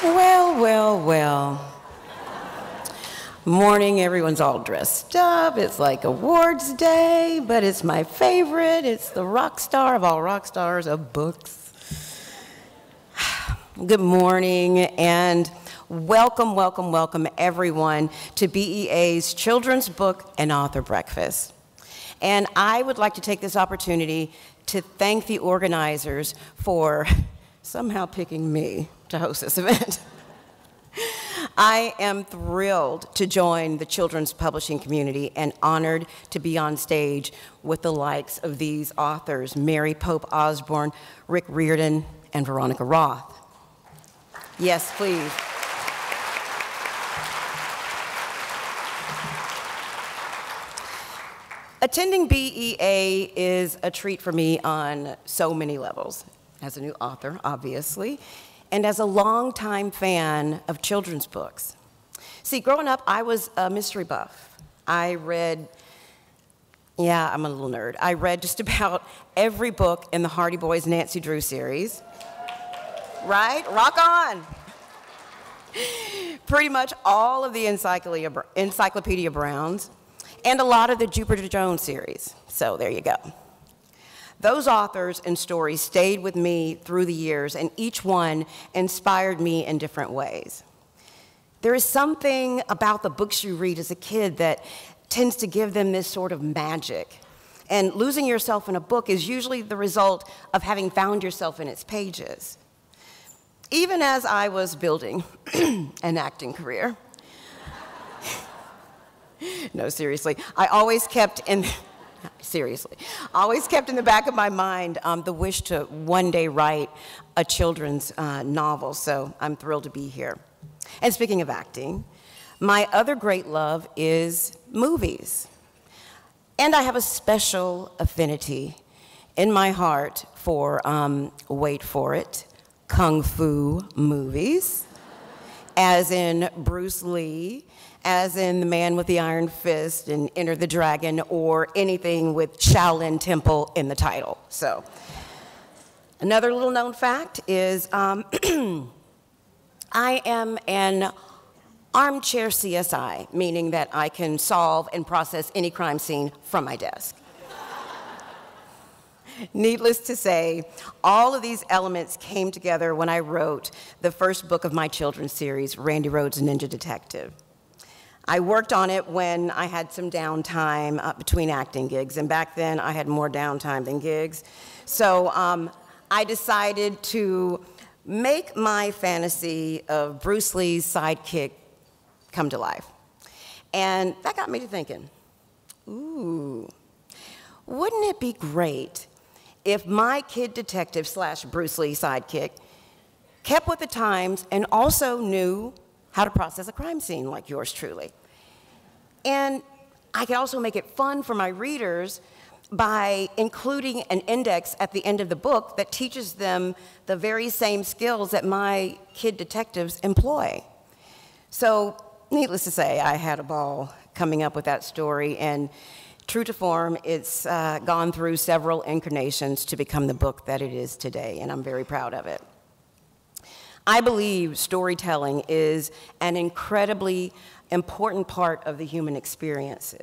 Well, well, well. Morning, everyone's all dressed up. It's like awards day, but it's my favorite. It's the rock star of all rock stars of books. Good morning, and welcome, welcome, welcome, everyone, to BEA's Children's Book and Author Breakfast. And I would like to take this opportunity to thank the organizers for somehow picking me to host this event. I am thrilled to join the children's publishing community and honored to be on stage with the likes of these authors, Mary Pope Osborne, Rick Riordan, and Veronica Roth. Yes, please. Attending BEA is a treat for me on so many levels. As a new author, obviously, and as a longtime fan of children's books. See, growing up, I was a mystery buff. I read, yeah, I'm a little nerd. I read just about every book in the Hardy Boys Nancy Drew series. Right? Rock on! Pretty much all of the Encyclopedia Browns, and a lot of the Jupiter Jones series. So there you go. Those authors and stories stayed with me through the years, and each one inspired me in different ways. There is something about the books you read as a kid that tends to give them this sort of magic. And losing yourself in a book is usually the result of having found yourself in its pages. Even as I was building an acting career, no, seriously, I always kept in the back of my mind the wish to one day write a children's novel, so I'm thrilled to be here. And speaking of acting, my other great love is movies. And I have a special affinity in my heart for, wait for it, kung fu movies, as in Bruce Lee, as in The Man with the Iron Fist and Enter the Dragon, or anything with Shaolin Temple in the title. So, another little known fact is I am an armchair CSI, meaning that I can solve and process any crime scene from my desk. Needless to say, all of these elements came together when I wrote the first book of my children's series, Randy Rhoads' Ninja Detective. I worked on it when I had some downtime between acting gigs, and back then I had more downtime than gigs. So I decided to make my fantasy of Bruce Lee's sidekick come to life. And that got me to thinking, ooh, wouldn't it be great if my kid detective / Bruce Lee sidekick kept with the times and also knew how to process a crime scene like yours truly. And I could also make it fun for my readers by including an index at the end of the book that teaches them the very same skills that my kid detectives employ. So, needless to say, I had a ball coming up with that story, and true to form, it's gone through several incarnations to become the book that it is today, and I'm very proud of it. I believe storytelling is an incredibly important part of the human experience.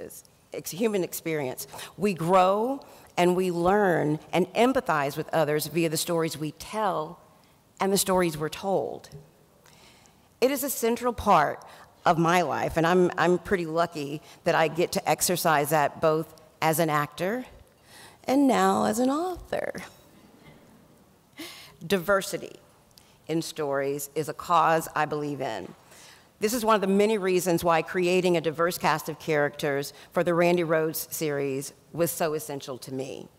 We grow and we learn and empathize with others via the stories we tell and the stories we're told. It is a central part of my life, and I'm pretty lucky that I get to exercise that both as an actor and now as an author. Diversity in stories is a cause I believe in. This is one of the many reasons why creating a diverse cast of characters for the Randy Rhoads series was so essential to me.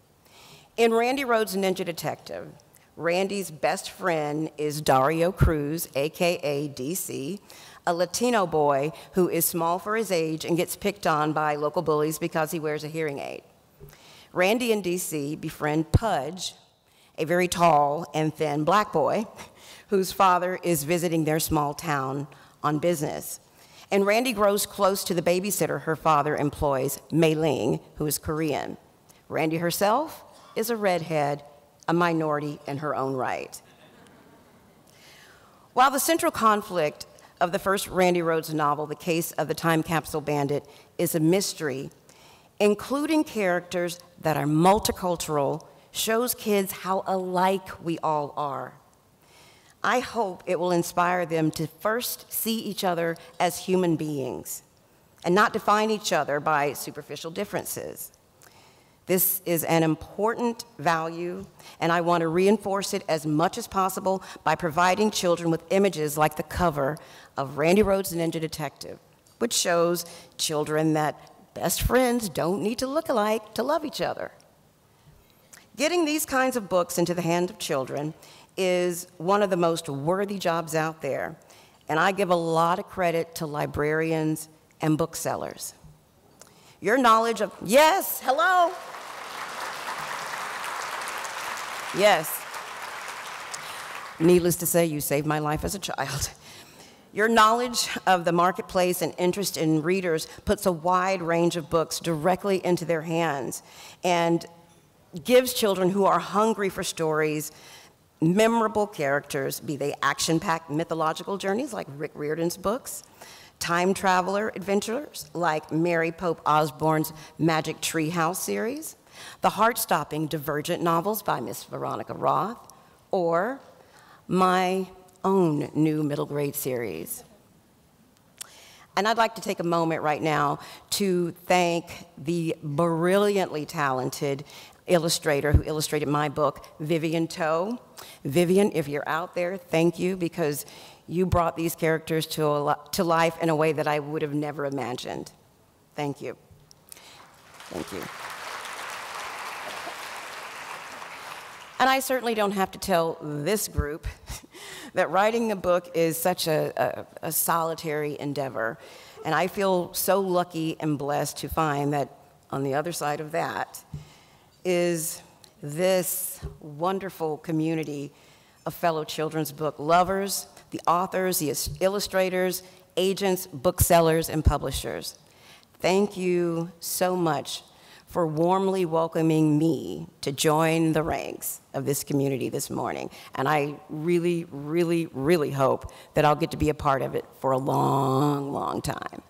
In Randy Rhoads' Ninja Detective, Randy's best friend is Dario Cruz, AKA DC, a Latino boy who is small for his age and gets picked on by local bullies because he wears a hearing aid. Randy and DC befriend Pudge, a very tall and thin black boy whose father is visiting their small town on business. And Randy grows close to the babysitter her father employs, Mei Ling, who is Korean. Randy herself is a redhead, a minority in her own right. While the central conflict of the first Randy Rhoads novel, The Case of the Time Capsule Bandit, is a mystery, including characters that are multicultural shows kids how alike we all are. I hope it will inspire them to first see each other as human beings and not define each other by superficial differences. This is an important value, and I want to reinforce it as much as possible by providing children with images like the cover of Randy Rhoads' Ninja Detective, which shows children that best friends don't need to look alike to love each other. Getting these kinds of books into the hands of children is one of the most worthy jobs out there, and I give a lot of credit to librarians and booksellers. Your knowledge of, yes, hello? Yes. Needless to say, you saved my life as a child. Your knowledge of the marketplace and interest in readers puts a wide range of books directly into their hands and gives children who are hungry for stories memorable characters, be they action-packed mythological journeys like Rick Riordan's books, time traveler adventures like Mary Pope Osborne's Magic Tree House series, the heart-stopping Divergent novels by Miss Veronica Roth, or my own new middle grade series. And I'd like to take a moment right now to thank the brilliantly talented illustrator who illustrated my book, Vivian Toe. Vivian, if you're out there, thank you, because you brought these characters to life in a way that I would have never imagined. Thank you. Thank you. And I certainly don't have to tell this group that writing a book is such a solitary endeavor. And I feel so lucky and blessed to find that on the other side of that is this wonderful community of fellow children's book lovers, the authors, the illustrators, agents, booksellers, and publishers. Thank you so much for warmly welcoming me to join the ranks of this community this morning. And I really, really, really hope that I'll get to be a part of it for a long, long time.